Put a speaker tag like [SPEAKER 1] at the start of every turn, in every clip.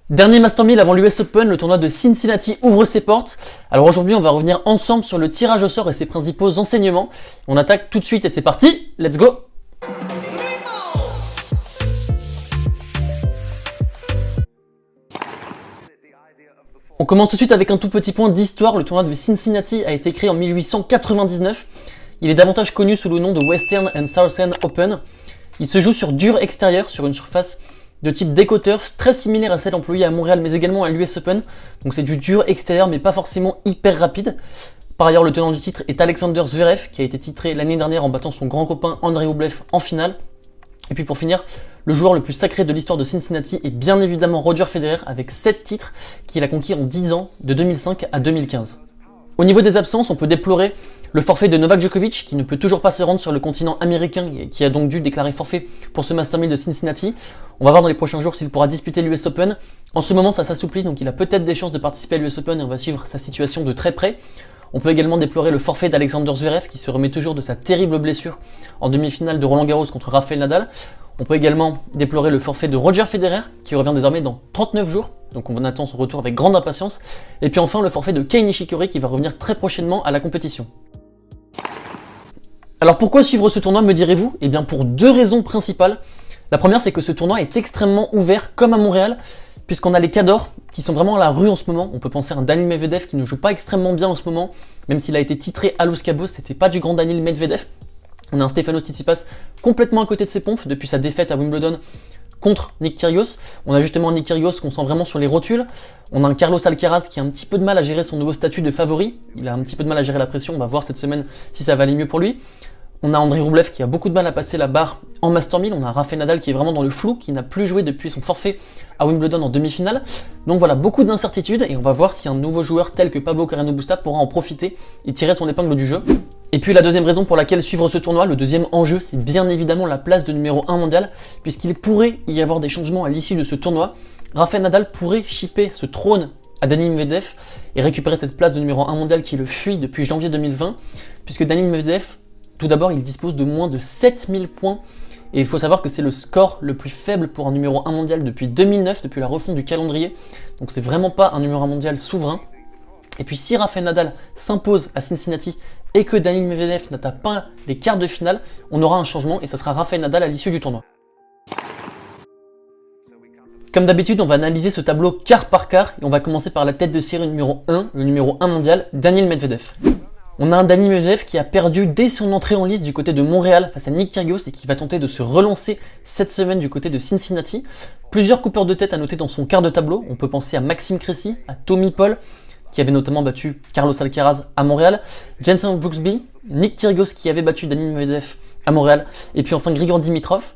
[SPEAKER 1] Dernier Master 1000 avant l'US Open, le tournoi de Cincinnati ouvre ses portes. Alors aujourd'hui, on va revenir ensemble sur le tirage au sort et ses principaux enseignements. On attaque tout de suite et c'est parti, let's go! On commence tout de suite avec un tout petit point d'histoire. Le tournoi de Cincinnati a été créé en 1899. Il est davantage connu sous le nom de Western and Southern Open. Il se joue sur dur extérieur, sur une surface de type Deco-Turf, très similaire à celle employée à Montréal, mais également à l'US Open. Donc c'est du dur extérieur, mais pas forcément hyper rapide. Par ailleurs, le tenant du titre est Alexander Zverev, qui a été titré l'année dernière en battant son grand copain Andrei Rublev en finale. Et puis pour finir, le joueur le plus sacré de l'histoire de Cincinnati est bien évidemment Roger Federer, avec 7 titres qu'il a conquis en 10 ans, de 2005 à 2015. Au niveau des absences, on peut déplorer le forfait de Novak Djokovic, qui ne peut toujours pas se rendre sur le continent américain et qui a donc dû déclarer forfait pour ce Master 1000 de Cincinnati. On va voir dans les prochains jours s'il pourra disputer l'US Open. En ce moment, ça s'assouplit, donc il a peut-être des chances de participer à l'US Open et on va suivre sa situation de très près. On peut également déplorer le forfait d'Alexander Zverev, qui se remet toujours de sa terrible blessure en demi-finale de Roland Garros contre Rafael Nadal. On peut également déplorer le forfait de Roger Federer, qui revient désormais dans 39 jours. Donc on attend son retour avec grande impatience. Et puis enfin le forfait de Kei Nishikori, qui va revenir très prochainement à la compétition. Alors pourquoi suivre ce tournoi, me direz-vous? Eh bien pour deux raisons principales. La première, c'est que ce tournoi est extrêmement ouvert, comme à Montréal, puisqu'on a les cadors qui sont vraiment à la rue en ce moment. On peut penser à un Daniil Medvedev qui ne joue pas extrêmement bien en ce moment, même s'il a été titré à Los Cabos, c'était pas du grand Daniil Medvedev. On a un Stefanos Tsitsipas complètement à côté de ses pompes depuis sa défaite à Wimbledon contre Nick Kyrgios. On a justement Nick Kyrgios qu'on sent vraiment sur les rotules. On a un Carlos Alcaraz qui a un petit peu de mal à gérer son nouveau statut de favori. Il a un petit peu de mal à gérer la pression. On va voir cette semaine si ça va aller mieux pour lui. On a Andrei Rublev qui a beaucoup de mal à passer la barre en Master 1000. On a Rafael Nadal qui est vraiment dans le flou, qui n'a plus joué depuis son forfait à Wimbledon en demi-finale. Donc voilà, beaucoup d'incertitudes et on va voir si un nouveau joueur tel que Pablo Carreño Busta pourra en profiter et tirer son épingle du jeu. Et puis la deuxième raison pour laquelle suivre ce tournoi, le deuxième enjeu, c'est bien évidemment la place de numéro 1 mondial, puisqu'il pourrait y avoir des changements à l'issue de ce tournoi. Rafael Nadal pourrait chipper ce trône à Daniil Medvedev et récupérer cette place de numéro 1 mondial qui le fuit depuis janvier 2020, puisque Daniil Medvedev, tout d'abord, il dispose de moins de 7000 points, et il faut savoir que c'est le score le plus faible pour un numéro 1 mondial depuis 2009, depuis la refonte du calendrier, donc c'est vraiment pas un numéro 1 mondial souverain. Et puis si Rafael Nadal s'impose à Cincinnati et que Daniil Medvedev n'atteint pas les quarts de finale, on aura un changement et ça sera Rafael Nadal à l'issue du tournoi. Comme d'habitude, on va analyser ce tableau quart par quart et on va commencer par la tête de série numéro 1, le numéro 1 mondial, Daniil Medvedev. On a un Daniil Medvedev qui a perdu dès son entrée en lice du côté de Montréal face à Nick Kyrgios et qui va tenter de se relancer cette semaine du côté de Cincinnati. Plusieurs coupeurs de tête à noter dans son quart de tableau. On peut penser à Maxime Cressy, à Tommy Paul, qui avait notamment battu Carlos Alcaraz à Montréal, Jenson Brooksby, Nick Kyrgios qui avait battu Daniil Medvedev à Montréal, et puis enfin Grigor Dimitrov.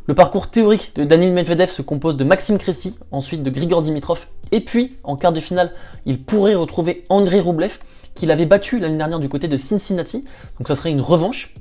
[SPEAKER 1] Le parcours théorique de Daniil Medvedev se compose de Maxime Cressy, ensuite de Grigor Dimitrov, et puis en quart de finale, il pourrait retrouver Andrei Rublev, qu'il avait battu l'année dernière du côté de Cincinnati, donc ça serait une revanche.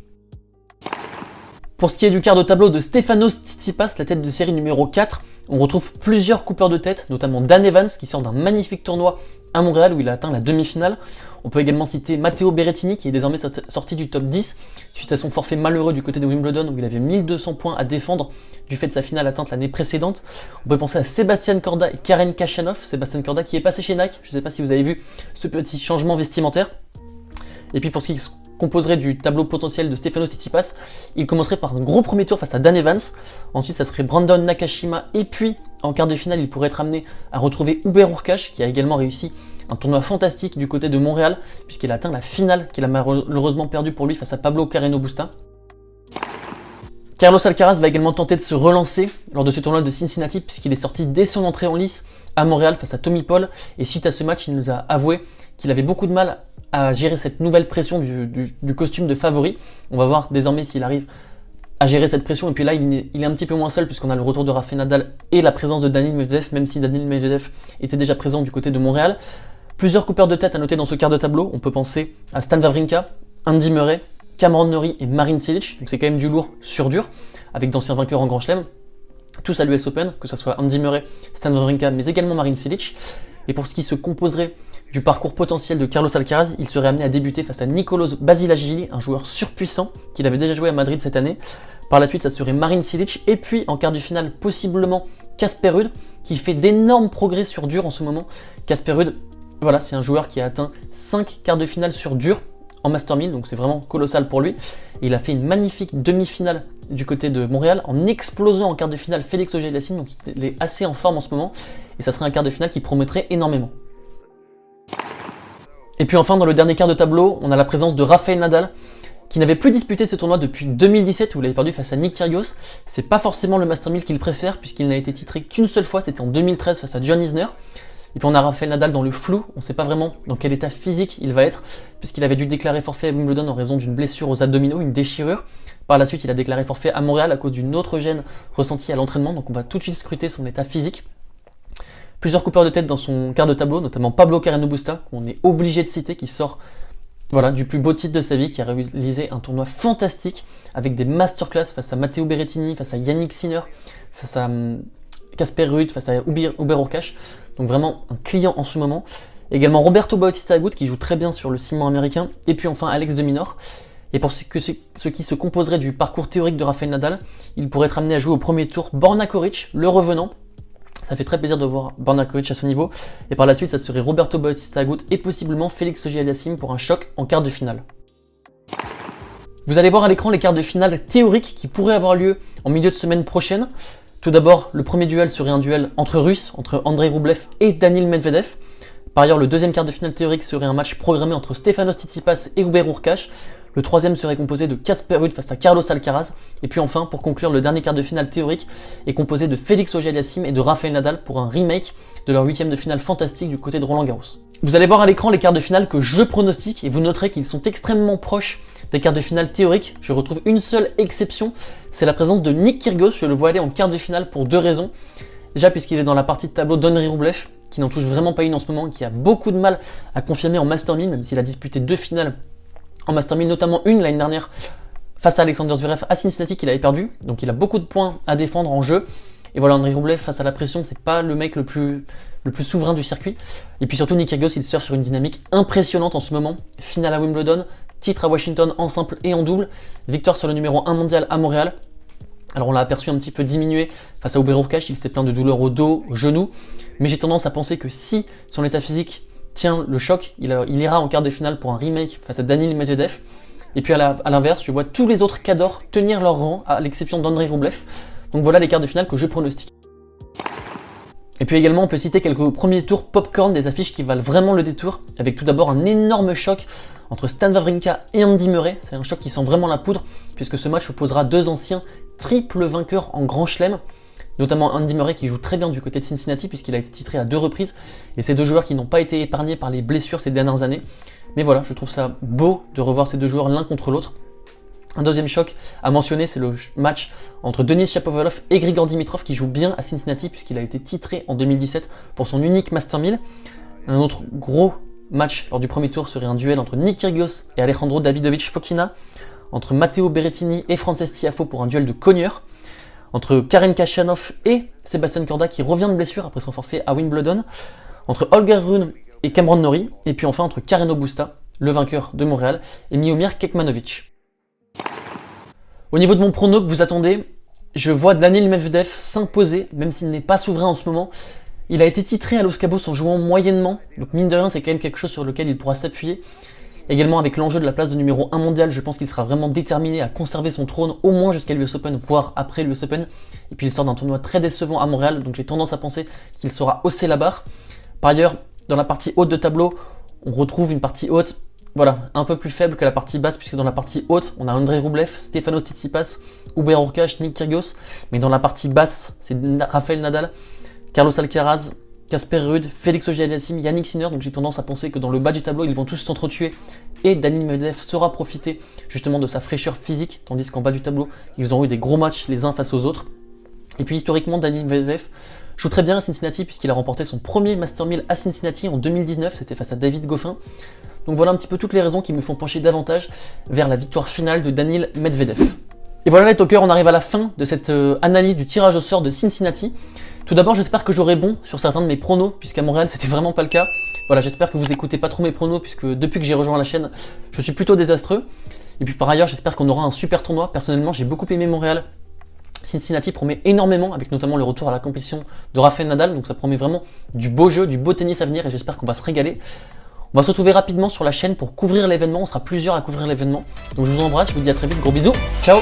[SPEAKER 1] Pour ce qui est du quart de tableau de Stefanos Tsitsipas, la tête de série numéro 4, on retrouve plusieurs coupeurs de tête, notamment Dan Evans qui sort d'un magnifique tournoi à Montréal où il a atteint la demi-finale. On peut également citer Matteo Berrettini qui est désormais sorti du top 10 suite à son forfait malheureux du côté de Wimbledon où il avait 1200 points à défendre du fait de sa finale atteinte l'année précédente. On peut penser à Sébastien Corda et Karen Khachanov. Sébastien Corda qui est passé chez Nike, je ne sais pas si vous avez vu ce petit changement vestimentaire. Et puis pour ce qui composerait du tableau potentiel de Stefanos Tsitsipas, il commencerait par un gros premier tour face à Dan Evans, ensuite ça serait Brandon Nakashima, et puis en quart de finale il pourrait être amené à retrouver Hubert Hurkacz qui a également réussi un tournoi fantastique du côté de Montréal puisqu'il a atteint la finale qu'il a malheureusement perdu pour lui face à Pablo Carreño Busta. Carlos Alcaraz va également tenter de se relancer lors de ce tournoi de Cincinnati puisqu'il est sorti dès son entrée en lice à Montréal face à Tommy Paul, et suite à ce match il nous a avoué qu'il avait beaucoup de mal à gérer cette nouvelle pression du costume de favori. On va voir désormais s'il arrive à gérer cette pression, et puis là il est un petit peu moins seul puisqu'on a le retour de Rafael Nadal et la présence de Daniil Medvedev, même si Daniil Medvedev était déjà présent du côté de Montréal. Plusieurs coupeurs de tête à noter dans ce quart de tableau. On peut penser à Stan Wawrinka, Andy Murray, Cameron Norrie et Marin Cilic, donc c'est quand même du lourd sur dur, avec d'anciens vainqueurs en Grand Chelem, tous à l'US Open, que ce soit Andy Murray, Stan Wawrinka, mais également Marin Cilic. Et pour ce qui se composerait du parcours potentiel de Carlos Alcaraz, il serait amené à débuter face à Nicolas Basilashvili, un joueur surpuissant qu'il avait déjà joué à Madrid cette année. Par la suite, ça serait Marin Cilic, et puis en quart de finale, possiblement Casper Ruud, qui fait d'énormes progrès sur dur en ce moment. Casper Ruud, voilà, c'est un joueur qui a atteint 5 quarts de finale sur dur en Master 1000, donc c'est vraiment colossal pour lui. Et il a fait une magnifique demi-finale du côté de Montréal en explosant en quart de finale Félix Auger-Aliassime, donc il est assez en forme en ce moment. Et ça serait un quart de finale qui promettrait énormément. Et puis enfin, dans le dernier quart de tableau, on a la présence de Rafael Nadal, qui n'avait plus disputé ce tournoi depuis 2017 où il avait perdu face à Nick Kyrgios. C'est pas forcément le Master 1000 qu'il préfère puisqu'il n'a été titré qu'une seule fois, c'était en 2013 face à John Isner. Et puis on a Rafael Nadal dans le flou, on ne sait pas vraiment dans quel état physique il va être puisqu'il avait dû déclarer forfait à Wimbledon en raison d'une blessure aux abdominaux, une déchirure. Par la suite, il a déclaré forfait à Montréal à cause d'une autre gêne ressentie à l'entraînement, donc on va tout de suite scruter son état physique. Plusieurs coupeurs de tête dans son quart de tableau, notamment Pablo Carreño Busta, qu'on est obligé de citer, qui sort du plus beau titre de sa vie, qui a réalisé un tournoi fantastique avec des masterclass face à Matteo Berrettini, face à Yannick Sinner, face à Casper Ruud, face à Hubert Hurkacz. Donc vraiment un client en ce moment. Également Roberto Bautista Agut qui joue très bien sur le ciment américain. Et puis enfin Alex de Minaur. Et pour ce qui se composerait du parcours théorique de Rafael Nadal, il pourrait être amené à jouer au premier tour Borna Coric, le revenant. Ça fait très plaisir de voir Borna Coric à ce niveau. Et par la suite, ça serait Roberto Bautista Agut et possiblement Félix Auger-Aliassime pour un choc en quart de finale. Vous allez voir à l'écran les quarts de finale théoriques qui pourraient avoir lieu en milieu de semaine prochaine. Tout d'abord, le premier duel serait un duel entre Russes, entre Andrei Rublev et Daniil Medvedev. Par ailleurs, le deuxième quart de finale théorique serait un match programmé entre Stefanos Tsitsipas et Hubert Hurkacz. Le troisième serait composé de Casper Ruud face à Carlos Alcaraz. Et puis enfin, pour conclure, le dernier quart de finale théorique est composé de Félix Auger-Aliassime et de Rafael Nadal pour un remake de leur huitième de finale fantastique du côté de Roland Garros. Vous allez voir à l'écran les quarts de finale que je pronostique et vous noterez qu'ils sont extrêmement proches des quarts de finale théoriques. Je retrouve une seule exception, c'est la présence de Nick Kyrgios. Je le vois aller en quart de finale pour deux raisons. Déjà puisqu'il est dans la partie de tableau d'Henri Rublev, qui n'en touche vraiment pas une en ce moment, qui a beaucoup de mal à confirmer en Master 1000, même s'il a disputé deux finales en Master 1000, notamment une l'année dernière face à Alexander Zverev à Cincinnati qu'il avait perdu. Donc il a beaucoup de points à défendre en jeu. Et voilà, Andrei Rublev face à la pression, c'est pas le mec le plus souverain du circuit. Et puis surtout Nick Kyrgios, il surfe sur une dynamique impressionnante en ce moment. Finale à Wimbledon, titre à Washington en simple et en double, victoire sur le numéro 1 mondial à Montréal. Alors on l'a aperçu un petit peu diminué face à Hubert Hurkacz, il s'est plaint de douleurs au dos, au genou. Mais j'ai tendance à penser que si son état physique tient le choc, il ira en quart de finale pour un remake face à Daniil Medvedev. Et puis à l'inverse, je vois tous les autres cadors tenir leur rang, à l'exception d'Andrei Rublev. Donc voilà les quarts de finale que je pronostique. Et puis également, on peut citer quelques premiers tours popcorn, des affiches qui valent vraiment le détour, avec tout d'abord un énorme choc entre Stan Wawrinka et Andy Murray. C'est un choc qui sent vraiment la poudre, puisque ce match opposera deux anciens triple vainqueurs en Grand Chelem, notamment Andy Murray qui joue très bien du côté de Cincinnati, puisqu'il a été titré à deux reprises, et ces deux joueurs qui n'ont pas été épargnés par les blessures ces dernières années. Mais voilà, je trouve ça beau de revoir ces deux joueurs l'un contre l'autre. Un deuxième choc à mentionner, c'est le match entre Denis Shapovalov et Grigor Dimitrov qui joue bien à Cincinnati puisqu'il a été titré en 2017 pour son unique Master 1000. Un autre gros match lors du premier tour serait un duel entre Nick Kyrgios et Alejandro Davidovich Fokina, entre Matteo Berrettini et Frances Tiafoe pour un duel de cogneurs, entre Karen Khachanov et Sébastien Corda qui revient de blessure après son forfait à Wimbledon, entre Holger Rune et Cameron Norrie, et puis enfin entre Carreño Busta, le vainqueur de Montréal, et Miomir Kekmanovic. Au niveau de mon prono que vous attendez, je vois Daniil Medvedev s'imposer, même s'il n'est pas souverain en ce moment. Il a été titré à Los Cabos en jouant moyennement, donc mine de rien c'est quand même quelque chose sur lequel il pourra s'appuyer. Également avec l'enjeu de la place de numéro 1 mondial, je pense qu'il sera vraiment déterminé à conserver son trône au moins jusqu'à l'US Open, voire après l'US Open. Et puis il sort d'un tournoi très décevant à Montréal, donc j'ai tendance à penser qu'il saura hausser la barre. Par ailleurs, dans la partie haute de tableau, on retrouve une partie haute un peu plus faible que la partie basse, puisque dans la partie haute, on a Andrei Rublev, Stefanos Tsitsipas, Hubert Hurkacz, Nick Kyrgios, mais dans la partie basse, c'est Rafael Nadal, Carlos Alcaraz, Casper Ruud, Félix Auger-Aliassime, Yannick Sinner, donc j'ai tendance à penser que dans le bas du tableau, ils vont tous s'entretuer, et Daniil Medvedev saura profiter justement de sa fraîcheur physique, tandis qu'en bas du tableau, ils ont eu des gros matchs les uns face aux autres. Et puis historiquement, Daniil Medvedev joue très bien à Cincinnati, puisqu'il a remporté son premier Master 1000 à Cincinnati en 2019, c'était face à David Goffin. Donc voilà un petit peu toutes les raisons qui me font pencher davantage vers la victoire finale de Daniil Medvedev. Et voilà les talkers, on arrive à la fin de cette analyse du tirage au sort de Cincinnati. Tout d'abord, j'espère que j'aurai bon sur certains de mes pronos, puisqu'à Montréal, c'était vraiment pas le cas. Voilà, j'espère que vous écoutez pas trop mes pronos, puisque depuis que j'ai rejoint la chaîne, je suis plutôt désastreux. Et puis par ailleurs, j'espère qu'on aura un super tournoi. Personnellement, j'ai beaucoup aimé Montréal. Cincinnati promet énormément, avec notamment le retour à la compétition de Rafael Nadal, donc ça promet vraiment du beau jeu, du beau tennis à venir et j'espère qu'on va se régaler. On va se retrouver rapidement sur la chaîne pour couvrir l'événement, on sera plusieurs à couvrir l'événement. Donc je vous embrasse, je vous dis à très vite, gros bisous, ciao!